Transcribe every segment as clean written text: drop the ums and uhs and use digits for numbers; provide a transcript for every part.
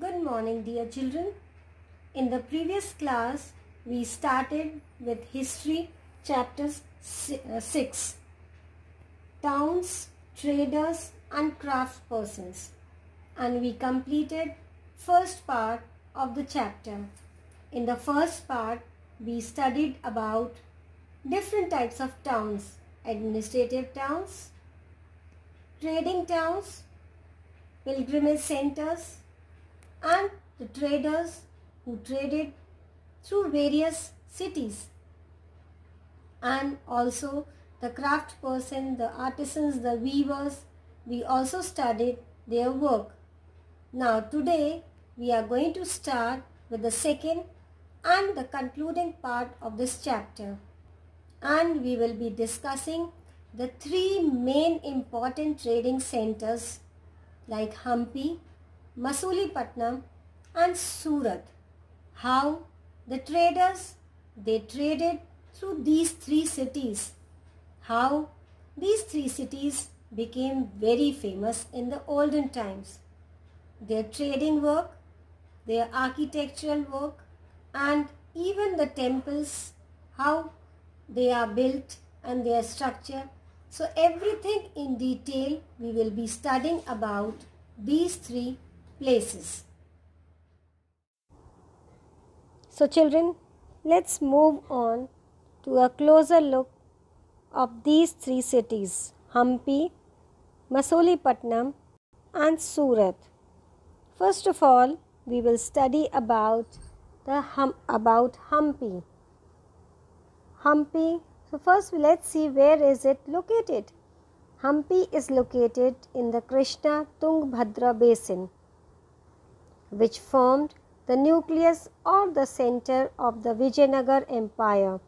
Good morning, dear children. In the previous class, we started with History, chapter 6, Towns, Traders and Craftspersons, and we completed first part of the chapter. In the first part, we studied about different types of towns, administrative towns, trading towns, pilgrimage centers, and the traders who traded through various cities, and also the craft person, the artisans, the weavers. We also studied their work. Now today we are going to start with the second and the concluding part of this chapter, and we will be discussing the three main important trading centers like Hampi, Masulipattnam and Surat. How the traders, they traded through these three cities. How these three cities became very famous in the olden times. Their trading work, their architectural work, and even the temples, how they are built and their structure. So everything in detail we will be studying about these three places. So children, let's move on to a closer look of these three cities, Hampi, Masulipattnam and Surat. First of all, we will study about Hampi. Hampi, so first let's see where is it located. Hampi is located in the Krishna Tungabhadra basin, which formed the nucleus or the center of the Vijayanagar Empire,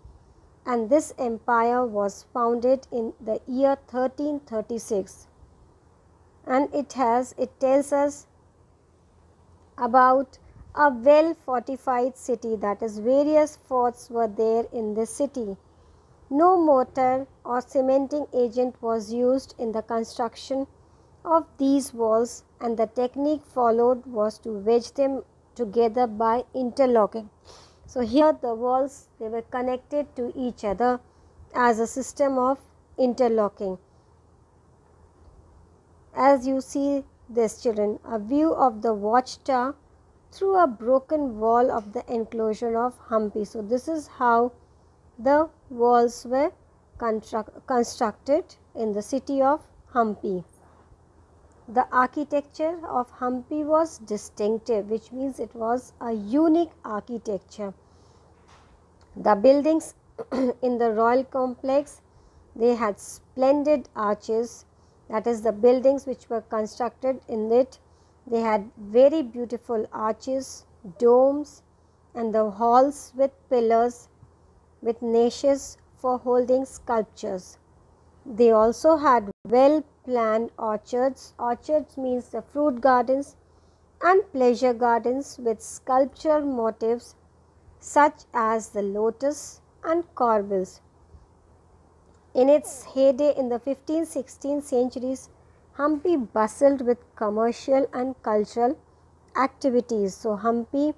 and this empire was founded in the year 1336, and it tells us about a well fortified city, that is various forts were there in this city. No mortar or cementing agent was used in the construction of these walls, and the technique followed was to wedge them together by interlocking. So here the walls, they were connected to each other as a system of interlocking. As you see this, children, a view of the watchtower through a broken wall of the enclosure of Hampi. So this is how the walls were constructed in the city of Hampi. The architecture of Hampi was distinctive, which means it was a unique architecture. The buildings in the royal complex, they had splendid arches, that is the buildings which were constructed in it. They had very beautiful arches, domes, and the halls with pillars with niches for holding sculptures. They also had well planned orchards. Orchards means the fruit gardens and pleasure gardens with sculptural motifs such as the lotus and corbels. In its heyday in the 15th-16th centuries, Hampi bustled with commercial and cultural activities. So Hampi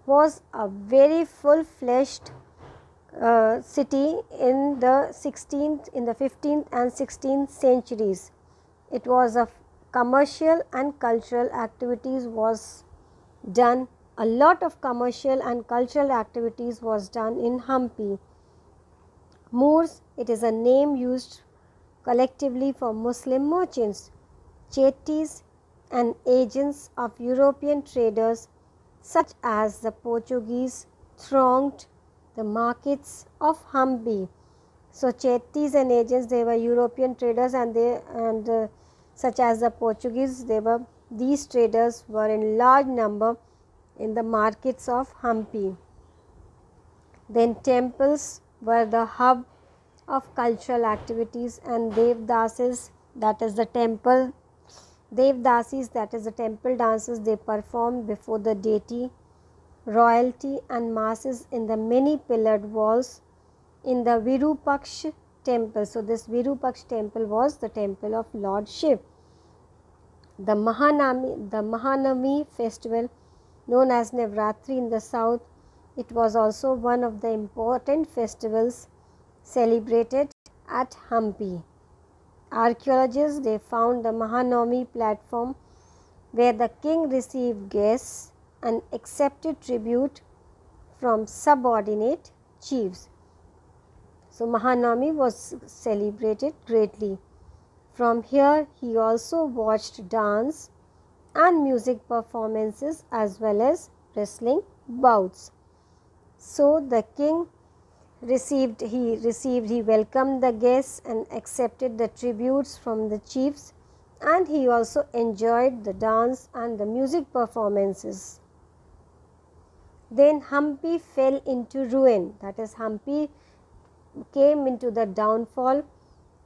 was a very full-fledged city in the 15th and 16th centuries. It was a commercial and cultural activities was done. A lot of commercial and cultural activities was done in Hampi. Moors, it is a name used collectively for Muslim merchants. Chettis and agents of European traders such as the Portuguese thronged the markets of Hampi. So Chettis and agents, they were European traders, and such as the Portuguese, these traders were in large number in the markets of Hampi. Then temples were the hub of cultural activities, and Devdasis, that is the temple dances, they performed before the deity, royalty and masses in the many pillared walls in the Virupaksh temple. So this Virupaksh temple was the temple of Lord Shiv. The Mahanami festival known as Navratri in the south. It was also one of the important festivals celebrated at Hampi. Archaeologists, they found the Mahanavami platform where the king received guests and accepted tribute from subordinate chiefs. So Mahanavami was celebrated greatly. From here he also watched dance and music performances as well as wrestling bouts. So the king he welcomed the guests and accepted the tributes from the chiefs, and he also enjoyed the dance and the music performances. Then Hampi fell into ruin, that is Hampi came into the downfall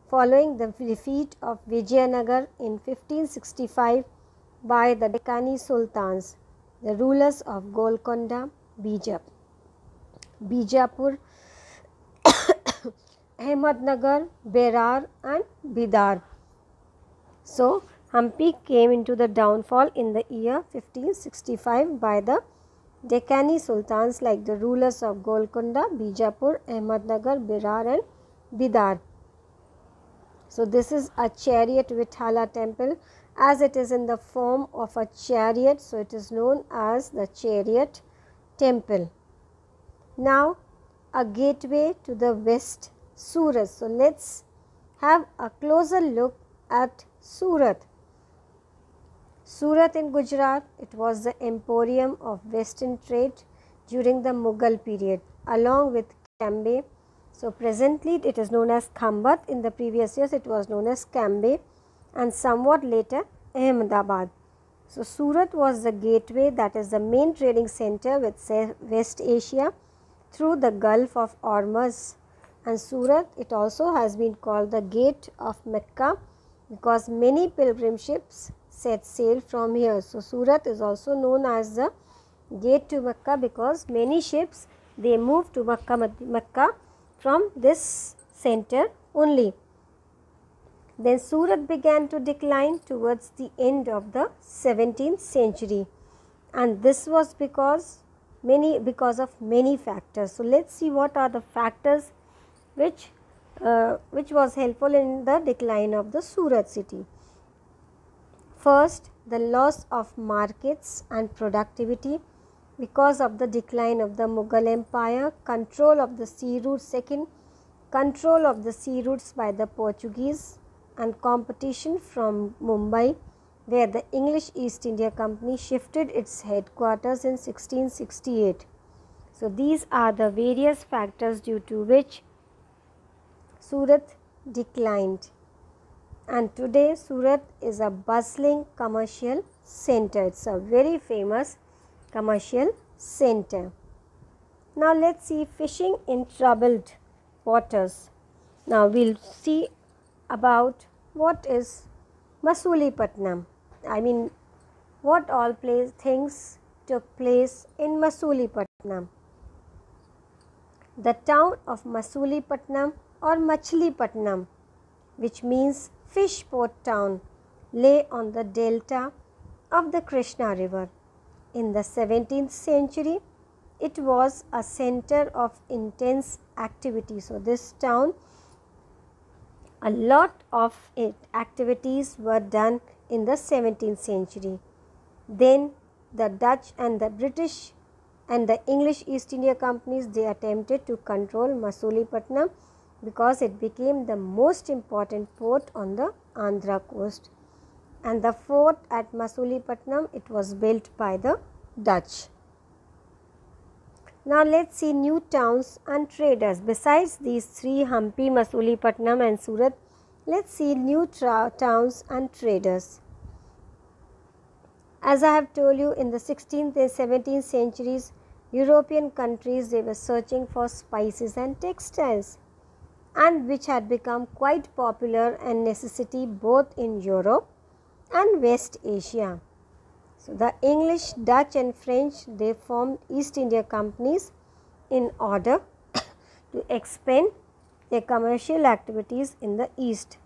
following the defeat of Vijayanagar in 1565 by the Deccani Sultans, the rulers of Golconda, Bijapur, Ahmednagar, Berar and Bidar. So, Hampi came into the downfall in the year 1565 by the Deccani Sultans like the rulers of Golconda, Bijapur, Ahmednagar, Berar and Bidar. So, this is a chariot Vithala temple, as it is in the form of a chariot. So, it is known as the chariot temple. Now, a gateway to the west, Surat. So, let us have a closer look at Surat. Surat in Gujarat, it was the emporium of western trade during the Mughal period along with Cambay. So, presently it is known as Khambat. In the previous years it was known as Cambay and somewhat later Ahmedabad. So, Surat was the gateway, that is the main trading center with West Asia through the Gulf of Ormuz, and Surat, it also has been called the gate of Mecca because many pilgrim ships set sail from here. So, Surat is also known as the gate to Mecca because many ships they move to Mecca from this center only. Then Surat began to decline towards the end of the 17th century, and this was because of many factors. So, let us see what are the factors which was helpful in the decline of the Surat city. First, the loss of markets and productivity because of the decline of the Mughal Empire, control of the sea routes. Second, control of the sea routes by the Portuguese and competition from Mumbai, where the English East India Company shifted its headquarters in 1668. So, these are the various factors due to which Surat declined, and today Surat is a bustling commercial center. It is a very famous commercial center. Now, let us see fishing in troubled waters. Now, we will see about what is Masulipattnam. I mean, what all things took place in Masulipattnam. The town of Masulipattnam or Machilipatnam, which means fish port town, lay on the delta of the Krishna river. In the 17th century, it was a center of intense activity. So, this town, a lot of activities were done in the 17th century. Then the Dutch and the British and the English East India Companies, they attempted to control Masulipattnam because it became the most important port on the Andhra coast, and the fort at Masulipattnam, it was built by the Dutch. Now, let us see new towns and traders. Besides these three, Hampi, Masulipattnam and Surat, let us see new towns and traders. As I have told you, in the 16th and 17th centuries, European countries, they were searching for spices and textiles, and which had become quite popular and necessity both in Europe and West Asia. So, the English, Dutch and French, they formed East India Companies in order to expand their commercial activities in the East.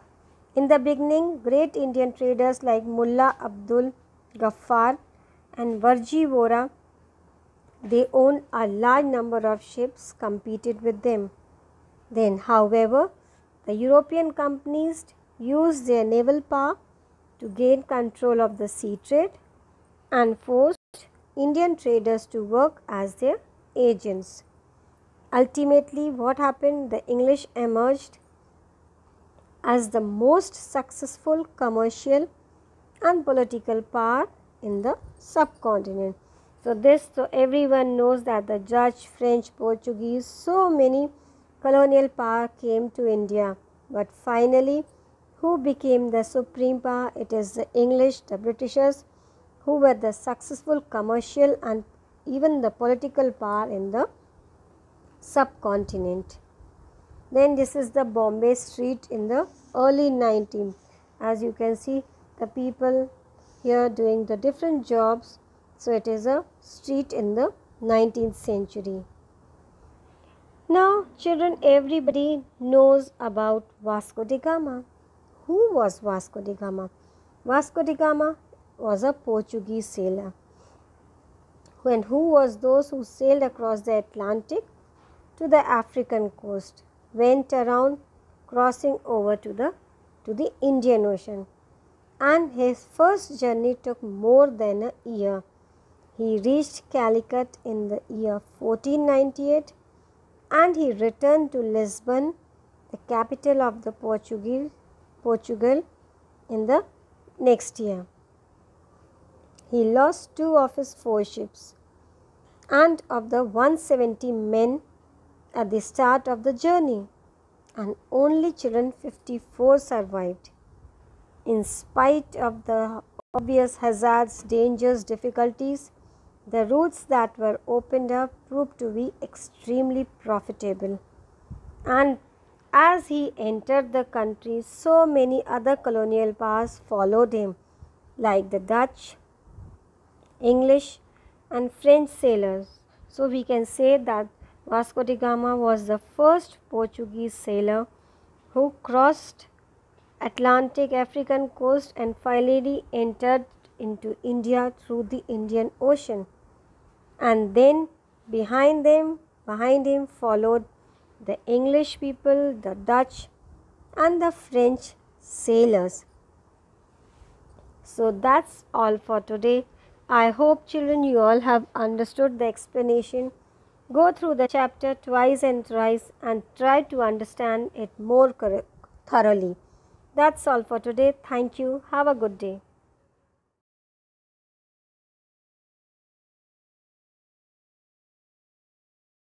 In the beginning, great Indian traders like Mullah Abdul Ghaffar and Varji Vora, they owned a large number of ships, competed with them. Then, however, the European companies used their naval power to gain control of the sea trade and forced Indian traders to work as their agents. Ultimately, what happened? The English emerged as the most successful commercial and political power in the subcontinent. So everyone knows that the Dutch, French, Portuguese, so many colonial power came to India. But finally, who became the supreme power? It is the English, the Britishers, who were the successful commercial and even the political power in the subcontinent. Then this is the Bombay street in the early 19th. As you can see, the people here doing the different jobs. So it is a street in the 19th century. Now children, everybody knows about Vasco da Gama. Who was Vasco da Gama? Vasco da Gama was a Portuguese sailor. And who was those who sailed across the Atlantic to the African coast, went around crossing over to the Indian Ocean, and his first journey took more than a year. He reached Calicut in the year 1498 and he returned to Lisbon, the capital of the Portugal, in the next year. He lost 2 of his 4 ships, and of the 170 men at the start of the journey, and only children 54 survived. In spite of the obvious hazards, dangers, difficulties, the routes that were opened up proved to be extremely profitable. And as he entered the country, so many other colonial powers followed him, like the Dutch, English and French sailors. So we can say that Vasco da Gama was the first Portuguese sailor who crossed Atlantic African coast and finally entered into India through the Indian Ocean. And then behind him followed the English people, the Dutch and the French sailors. So that's all for today. I hope children you all have understood the explanation. Go through the chapter twice and thrice and try to understand it more thoroughly. That's all for today. Thank you. Have a good day.